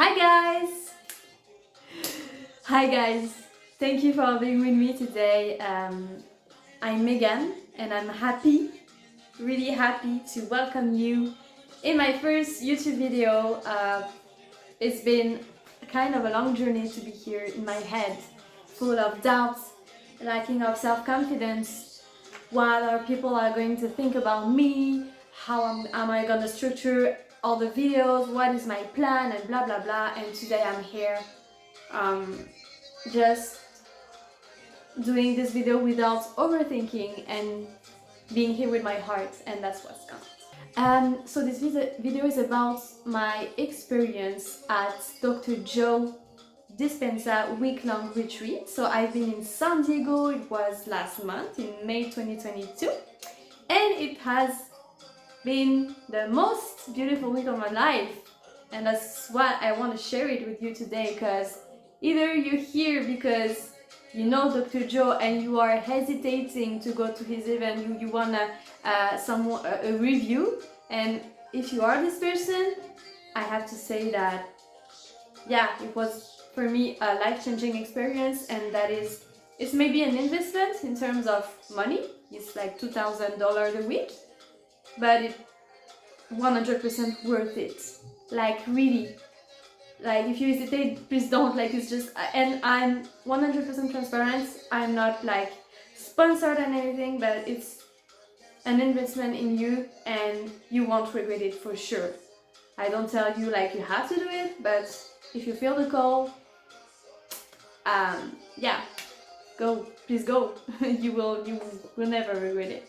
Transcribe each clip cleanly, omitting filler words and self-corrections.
Hi guys! Hi guys! Thank you for being with me today. I'm Megan and I'm happy, really happy to welcome you in my first YouTube video. It's been kind of a long journey to be here in my head, full of doubts, lacking of self-confidence. What are people are going to think about me? How am I gonna structure all the videos? What is my plan? And blah blah blah. And today I'm here just doing this video without overthinking and being here with my heart, and that's what's counts. So this video is about my experience at Dr. Joe Dispenza week-long retreat. So I've been in San Diego, it was last month in May 2022, and it has been the most beautiful week of my life, and that's what I want to share it with you today, because either you're here because you know Dr. Joe and you are hesitating to go to his event, you want a review, and if you are this person, I have to say that yeah, it was for me a life-changing experience, and that is, it's maybe an investment in terms of money. It's like $2,000 a week, but it's 100% worth it. Like really, like if you hesitate, please don't. Like it's just, and I'm 100% transparent. I'm not like sponsored and anything, but it's an investment in you and you won't regret it for sure. I don't tell you like you have to do it, but if you feel the call, yeah, go, please go. you will never regret it.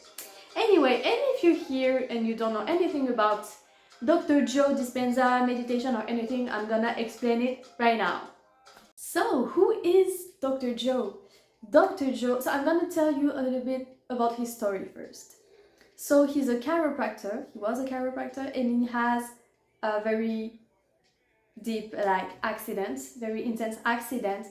Anyway, and if you're here and you don't know anything about Dr. Joe Dispenza meditation or anything, I'm gonna explain it right now. So, who is Dr. Joe? Dr. Joe, so I'm gonna tell you a little bit about his story first. So he's a chiropractor, he was a chiropractor, and he has a very deep accident, very intense accident,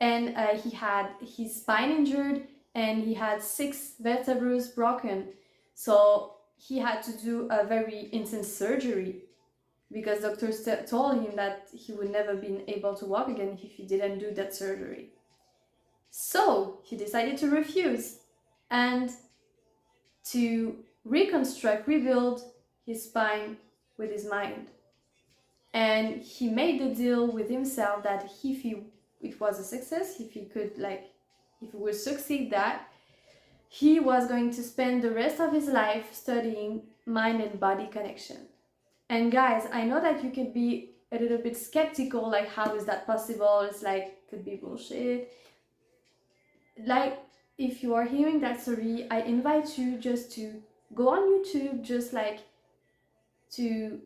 and he had his spine injured and he had 6 vertebrae broken. So he had to do a very intense surgery because doctors told him that he would never be able to walk again if he didn't do that surgery. So he decided to refuse and to rebuild his spine with his mind. And he made the deal with himself that if it was a success, if he would succeed that, he was going to spend the rest of his life studying mind and body connection. And guys, I know that you could be a little bit skeptical, like how is that possible? It's like, could be bullshit. Like, if you are hearing that story, I invite you just to go on YouTube, just like to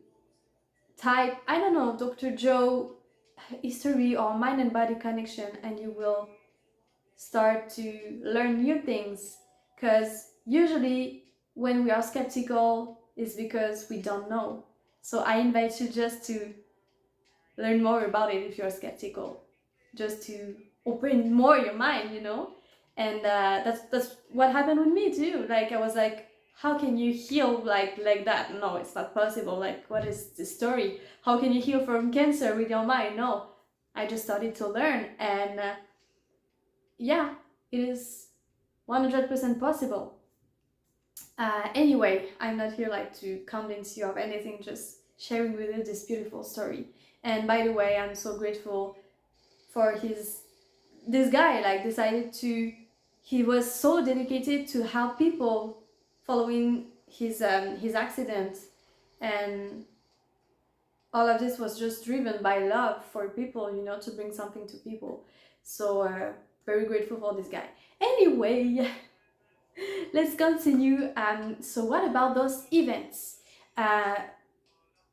type, I don't know, Dr. Joe history or mind and body connection, and you will start to learn new things, because usually when we are skeptical is because we don't know. So I invite you just to learn more about it if you're skeptical, just to open more your mind, you know. And that's what happened with me too. Like I was like, how can you heal like that? No, it's not possible. Like, what is the story? How can you heal from cancer with your mind? No, I just started to learn, and yeah, it is 100% possible. Anyway, I'm not here like to convince you of anything, just sharing with you this beautiful story. And by the way, I'm so grateful for this guy like decided to, he was so dedicated to help people following his accident, and all of this was just driven by love for people, you know, to bring something to people. So very grateful for this guy. Anyway, let's continue. So what about those events?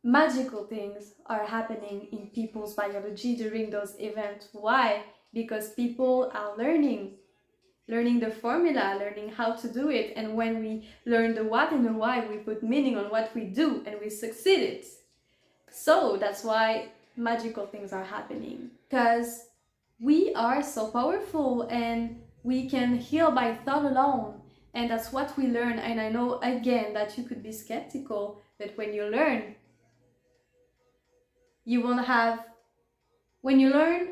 Magical things are happening in people's biology during those events. Why? Because people are learning the formula, learning how to do it, and when we learn the what and the why, we put meaning on what we do and we succeeded. So that's why magical things are happening, because we are so powerful and we can heal by thought alone, and that's what we learn. And I know again that you could be skeptical, but when you learn, you won't have when you learn,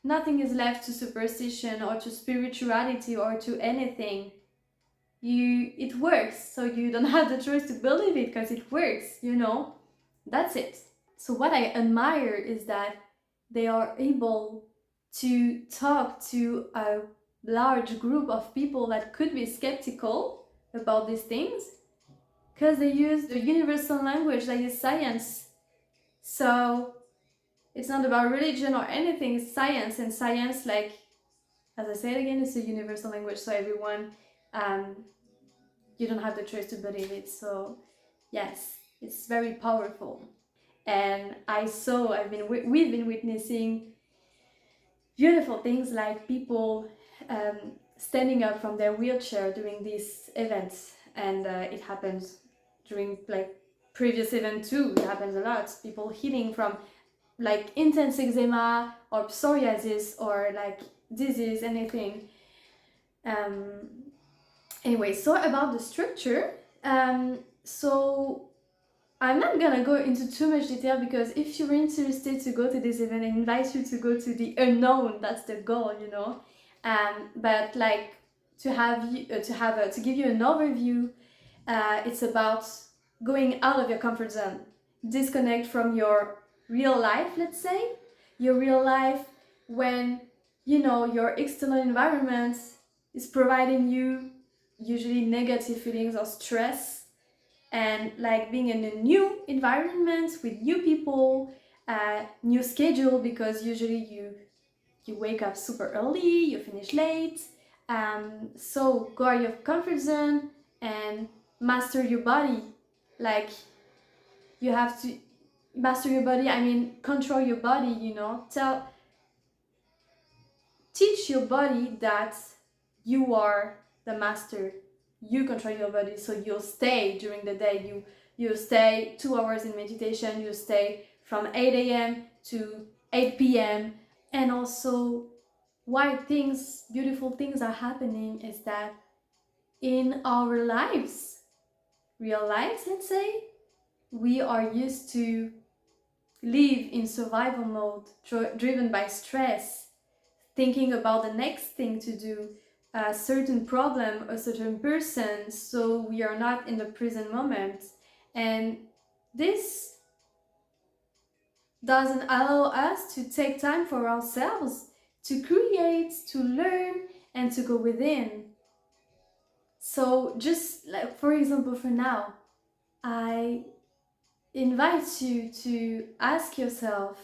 nothing is left to superstition or to spirituality or to anything. It works, so you don't have the choice to believe it because it works, you know. That's it. So what I admire is that they are able to talk to a large group of people that could be skeptical about these things, because they use the universal language that is science. So it's not about religion or anything, it's science, and science, like, as I said again, it's a universal language, so everyone, you don't have the choice to believe it. So yes, it's very powerful. And we've been witnessing beautiful things like people standing up from their wheelchair during these events, and it happens during like previous event too. It happens a lot. People healing from like intense eczema or psoriasis or like disease, anything. Anyway, so about the structure. So I'm not gonna go into too much detail, because if you're interested to go to this event, I invite you to go to the unknown. That's the goal, you know. But like to give you an overview, it's about going out of your comfort zone, disconnect from your real life. Let's say your real life, when you know your external environment is providing you usually negative feelings or stress, and like being in a new environment with new people, new schedule, because usually you wake up super early, you finish late. So go out of your comfort zone and master your body. Like, you have to master your body, I mean control your body, you know. Teach your body that you are the master. You control your body, so you'll stay during the day. You stay 2 hours in meditation, you stay from 8 a.m. to 8 p.m. And also, why beautiful things are happening is that in our lives, real lives, let's say, we are used to live in survival mode, driven by stress, thinking about the next thing to do, a certain problem, a certain person, so we are not in the present moment. And this doesn't allow us to take time for ourselves, to create, to learn, and to go within. So just like, for example, for now, I invite you to ask yourself,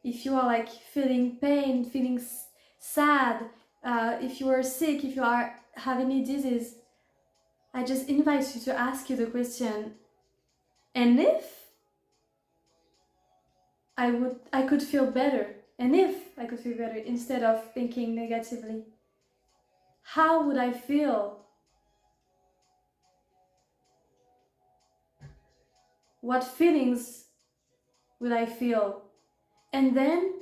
if you are like feeling pain, feeling sad, if you are sick, if you are have any disease, I just invite you to ask you the question, and if I could feel better, and if I could feel better instead of thinking negatively, how would I feel? What feelings would I feel? And then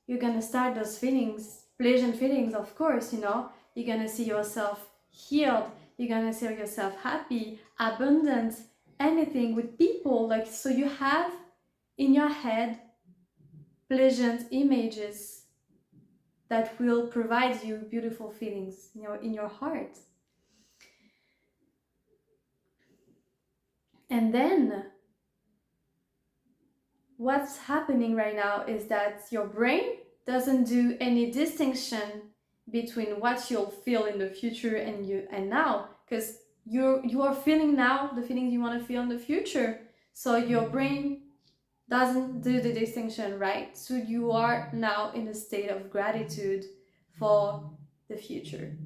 you're gonna start those feelings, pleasant feelings, of course, you know. You're gonna see yourself healed, you're gonna see yourself happy, abundant, anything with people, like, so you have in your head pleasant images that will provide you beautiful feelings, you know, in your heart. And then what's happening right now is that your brain doesn't do any distinction between what you'll feel in the future and now, because you are feeling now the feelings you want to feel in the future. So your brain doesn't do the distinction, right? So you are now in a state of gratitude for the future.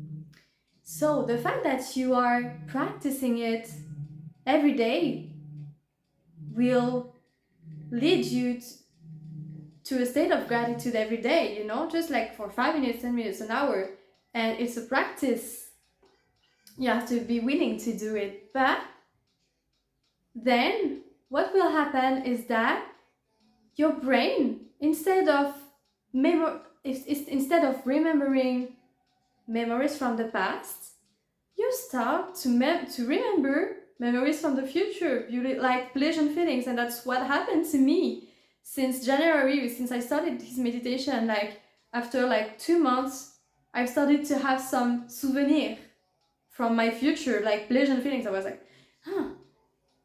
So the fact that you are practicing it every day will lead you to a state of gratitude every day, you know, just like for 5 minutes, 10 minutes, an hour. And it's a practice. You have to be willing to do it. But then what will happen is that your brain, instead of remembering memories from the past, you start to remember memories from the future, like pleasant feelings. And that's what happened to me. since January, since I started his meditation, like after like 2 months, I've started to have some souvenir from my future, like pleasant feelings. I was like, huh,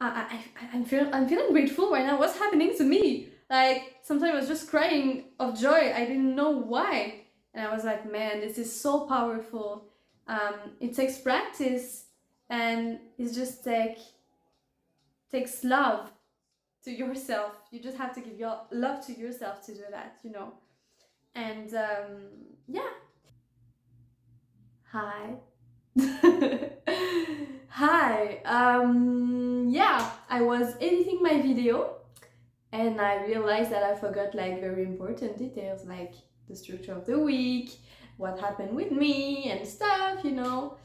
I'm feeling grateful right now. What's happening to me? Like sometimes I was just crying of joy. I didn't know why, and I was like, man, this is so powerful. It takes practice, and it just takes love to yourself. You just have to give your love to yourself to do that, you know. And yeah, hi. Hi. Yeah, I was editing my video and I realized that I forgot like very important details like the structure of the week, what happened with me and stuff, you know.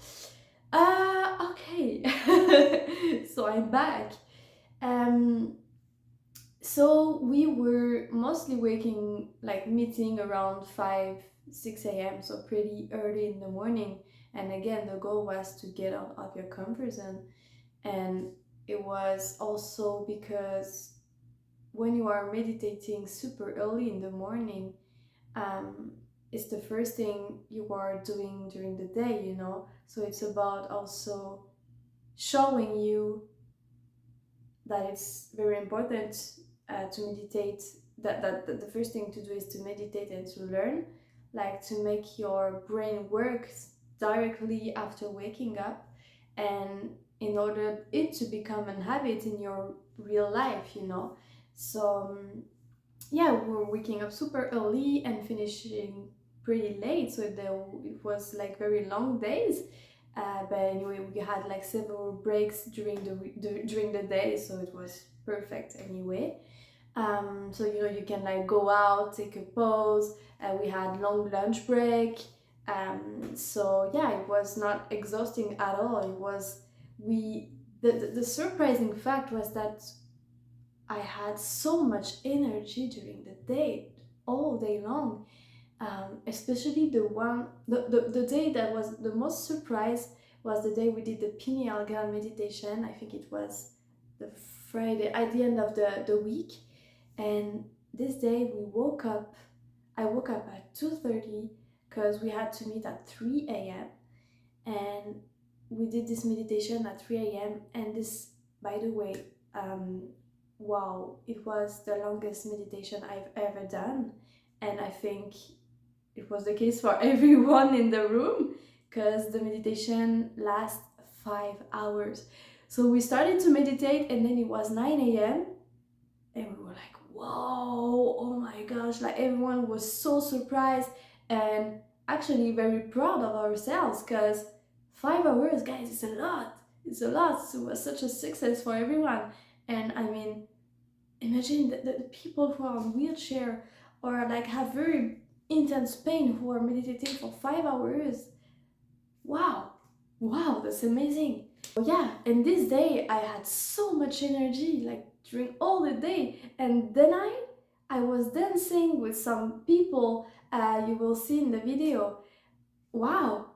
Okay. So I'm back. Um so we were mostly waking like meeting around 5 6 a.m, so pretty early in the morning, and again the goal was to get out of your comfort zone. And it was also because when you are meditating super early in the morning, um, it's the first thing you are doing during the day, you know, so it's about also showing you that it's very important to meditate, that the first thing to do is to meditate and to learn, like to make your brain work directly after waking up, and in order it to become a habit in your real life, you know. So yeah, we were waking up super early and finishing pretty late, so it was like very long days. But anyway, we had like several breaks during the day, so it was perfect anyway. So you know, you can like go out, take a pause. We had long lunch break. So yeah, it was not exhausting at all. It was we the surprising fact was that I had so much energy during the day, all day long. Especially the day that was the most surprise was the day we did the Pineal Gland meditation. I think it was the Friday at the end of the week. And this day I woke up at 2:30 because we had to meet at 3 a.m. And we did this meditation at 3 a.m. And this, by the way, wow, it was the longest meditation I've ever done. And I think it was the case for everyone in the room because the meditation lasts 5 hours. So we started to meditate and then it was 9 a.m. and we were like, whoa, oh my gosh, like everyone was so surprised and actually very proud of ourselves because 5 hours, guys, it's a lot. It's a lot. So it was such a success for everyone. And I mean, imagine the people who are on wheelchair or like have very intense pain who are meditating for 5 hours. Wow, wow, that's amazing. So yeah, and this day I had so much energy like during all the day, and then I was dancing with some people you will see in the video. Wow,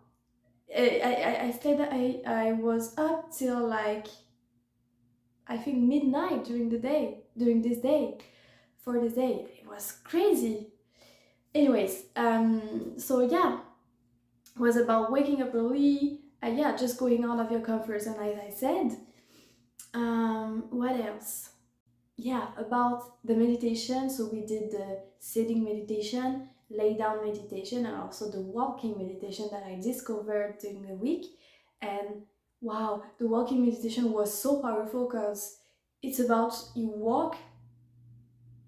I stayed I was up till like I think midnight during this day for this day. It was crazy. Anyways, so yeah, it was about waking up early. Yeah, just going out of your comfort zone, as I said. What else? Yeah, about the meditation. So we did the sitting meditation, lay down meditation, and also the walking meditation that I discovered during the week. And wow, the walking meditation was so powerful because it's about you walk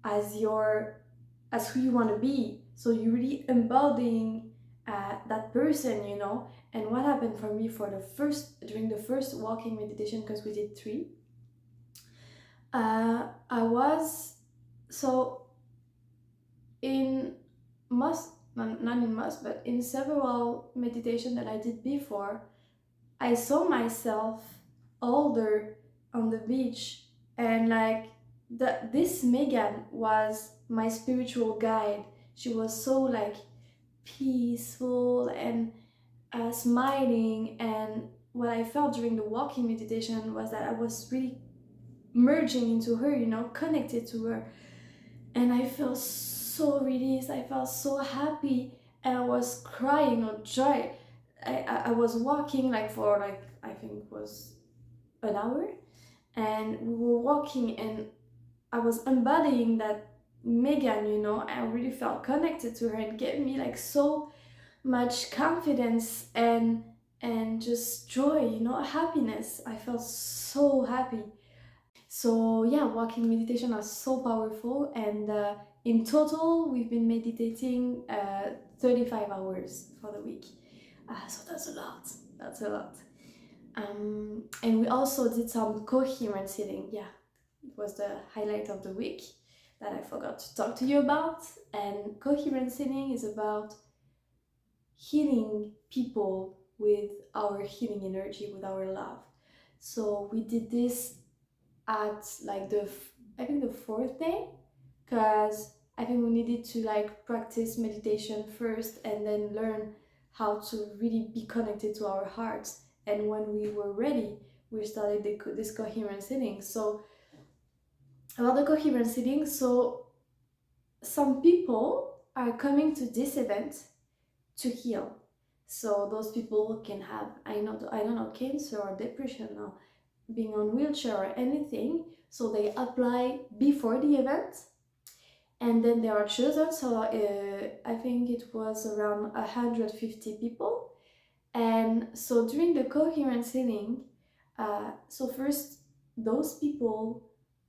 as who you want to be, so you're really embodying that person, you know. And what happened for me for the first during the first walking meditation, because we did three, I was so in not in most, but in several meditation that I did before, I saw myself older on the beach, and like this Megan was my spiritual guide. She was so like peaceful and smiling, and what I felt during the walking meditation was that I was really merging into her, you know, connected to her. and I felt so released, I felt so happy, and I was crying of joy. I was walking like for like, I think it was an hour, and we were walking, and I was embodying that Megan, you know. I really felt connected to her. It gave me like so much confidence and just joy, you know, happiness. I felt so happy. So yeah, walking meditation are so powerful, and in total we've been meditating 35 hours for the week. So that's a lot. That's a lot. And we also did some coherence healing. Yeah, it was the highlight of the week that I forgot to talk to you about. And coherence healing is about healing people with our healing energy, with our love. So we did this at like I think the fourth day, because I think we needed to like practice meditation first and then learn how to really be connected to our hearts. And when we were ready, we started this coherence healing. So about the coherence healing, so some people are coming to this event to heal. So those people can have, I don't know, cancer or depression or being on wheelchair or anything. So they apply before the event, and then they are chosen. So I think it was around 150 people. And so during the coherence healing, so first those people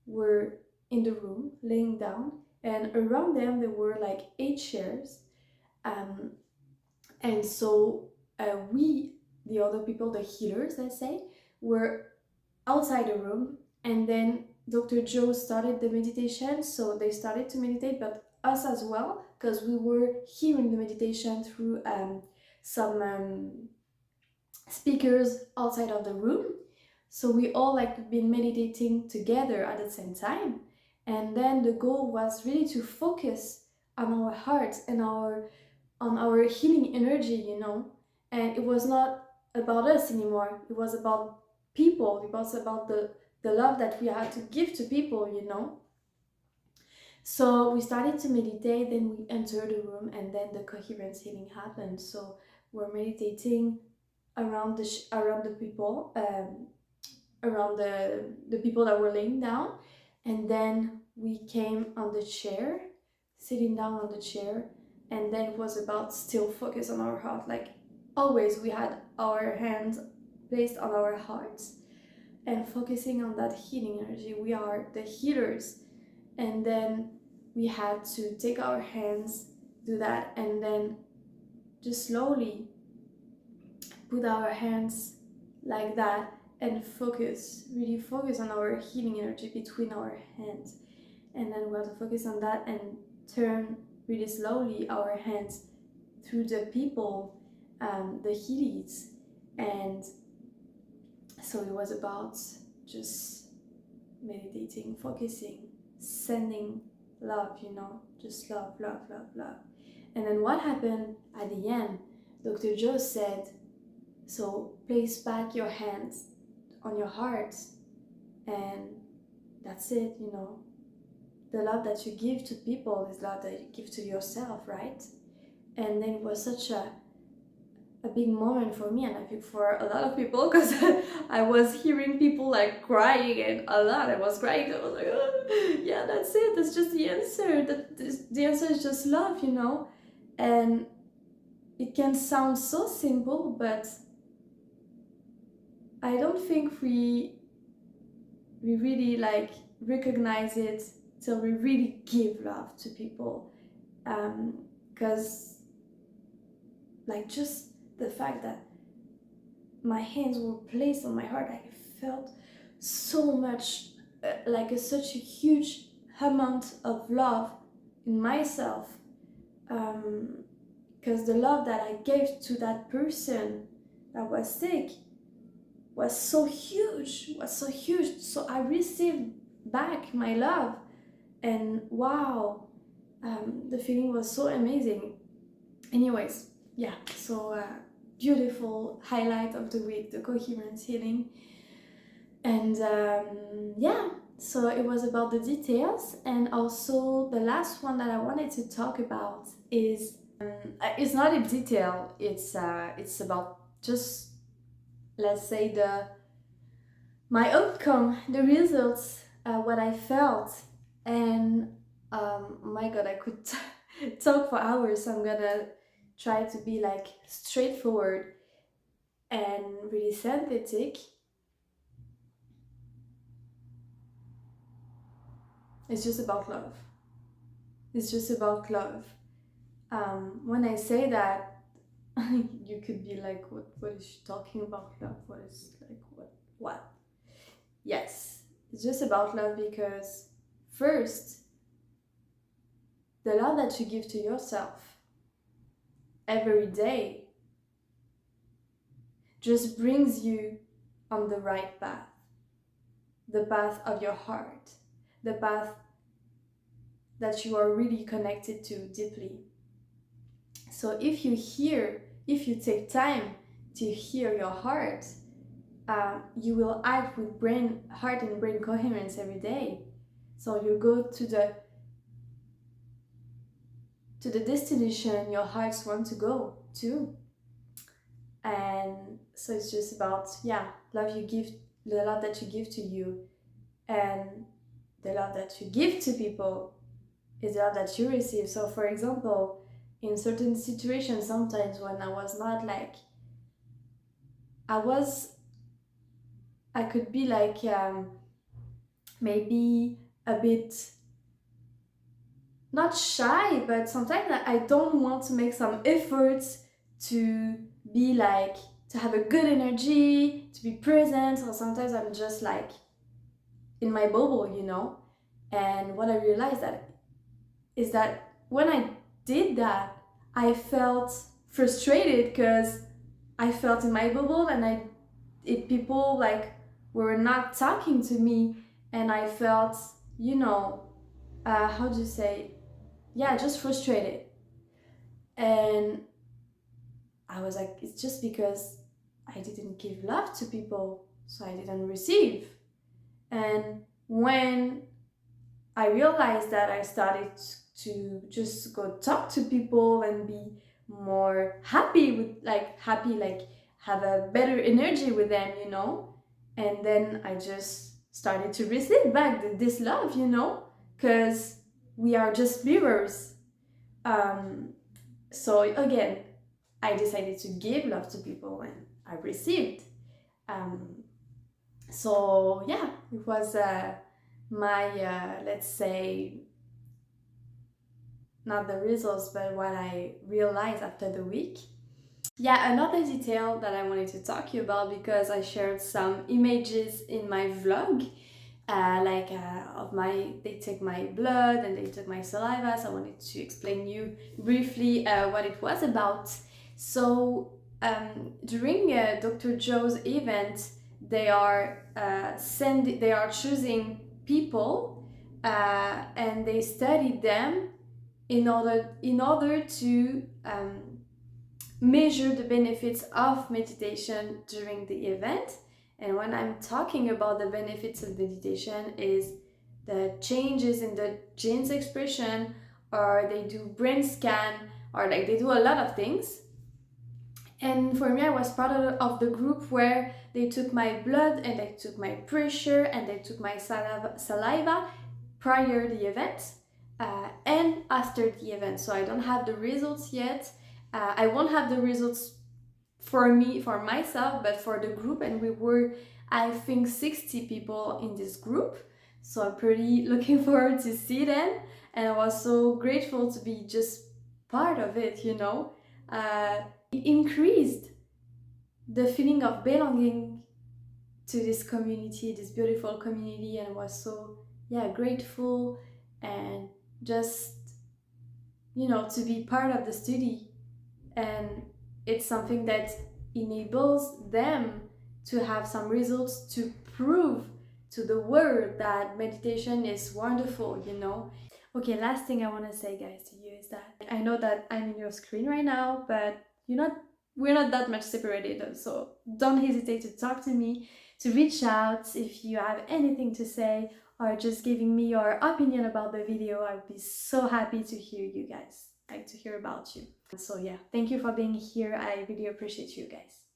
were in the room laying down, and around them there were like 8 chairs. Um, and so we, the other people, the healers, let's say, were outside the room. And then Dr. Joe started the meditation, so they started to meditate, but us as well, because we were hearing the meditation through some speakers outside of the room. So we all like been meditating together at the same time. And then the goal was really to focus on our hearts and on our healing energy, you know. And it was not about us anymore. It was about people. It was about the love that we had to give to people, you know. So we started to meditate, then we entered the room, and then the coherence healing happened. So we're meditating around the people, around the people that were laying down, and then we came on the chair, sitting down on the chair, and then it was about still focus on our heart. Like always, we had our hands placed on our hearts and focusing on that healing energy. We are the healers, and then we had to take our hands, do that, and then just slowly put our hands like that and focus, really focus on our healing energy between our hands. And then we have to focus on that and turn really slowly our hands through the people, the healies. And so it was about just meditating, focusing, sending love, you know, just love, love, love, love. And then what happened at the end, Dr. Joe said, so place back your hands on your heart, and that's it, you know. The love that you give to people is love that you give to yourself, right? And then it was such a big moment for me, and I think for a lot of people, because I was hearing people like crying, and a lot I was crying. I was like, oh, yeah, that's it, that's just the answer. The answer is just love, you know. And it can sound so simple, but I don't think we really like recognize it till we really give love to people, because like just the fact that my hands were placed on my heart, I felt so much such a huge amount of love in myself, because the love that I gave to that person that was sick was so huge, so I received back my love, and wow, the feeling was so amazing. Anyways, yeah, so beautiful highlight of the week, the coherence healing. And yeah, So it was about the details, and also the last one that I wanted to talk about is it's not a detail. It's about just, let's say, the my outcome, the results, what I felt, and my God, I could talk for hours. So I'm gonna try to be like straightforward and really synthetic. It's just about love. It's just about love. When I say that, you could be like, what is she talking about love? What is like, what? Yes, it's just about love because first, the love that you give to yourself every day just brings you on the right path, the path of your heart, the path that you are really connected to deeply. So if you take time to hear your heart, you will act with heart and brain coherence every day. So you go to the destination your hearts want to go to. And so it's just about, yeah, the love that you give to you, and the love that you give to people is the love that you receive. So for example, in certain situations, sometimes when I was not like, I was, I could be like, maybe a bit not shy, but sometimes I don't want to make some efforts to be like, to have a good energy, to be present, or sometimes I'm just like in my bubble, you know. And what I realized that is that when I did that, I felt frustrated because I felt in my bubble, and people like were not talking to me, and I felt, you know, how do you say, yeah, just frustrated. And I was like, it's just because I didn't give love to people, so I didn't receive. And when I realized that, I started to just go talk to people and be more happy like have a better energy with them, you know. And then I just started to receive back this love, you know, because we are just mirrors. Um, so again, I decided to give love to people, and I received. Um, so yeah, it was my let's say, not the results, but what I realized after the week. Yeah, another detail that I wanted to talk to you about, because I shared some images in my vlog, of my, they take my blood and they took my saliva, so I wanted to explain you briefly what it was about. So during Dr. Joe's event, they are choosing people, and they studied them in order to measure the benefits of meditation during the event. And when I'm talking about the benefits of meditation, is the changes in the genes expression, or they do brain scan, or like they do a lot of things. And for me, I was part of the group where they took my blood and they took my pressure and they took my saliva prior the event, and after the event. So I don't have the results yet. I won't have the results for myself, but for the group. And we were, I think, 60 people in this group. So I'm pretty looking forward to see them. And I was so grateful to be just part of it, you know. It increased the feeling of belonging to this community, this beautiful community, and was so, yeah, grateful, and just, you know, to be part of the study. And it's something that enables them to have some results to prove to the world that meditation is wonderful, you know. Okay, last thing I want to say, guys, to you is that I know that I'm in your screen right now, but we're not that much separated, so don't hesitate to talk to me, to reach out if you have anything to say, or just giving me your opinion about the video. I would be so happy to hear you guys, like to hear about you. So yeah, thank you for being here. I really appreciate you guys.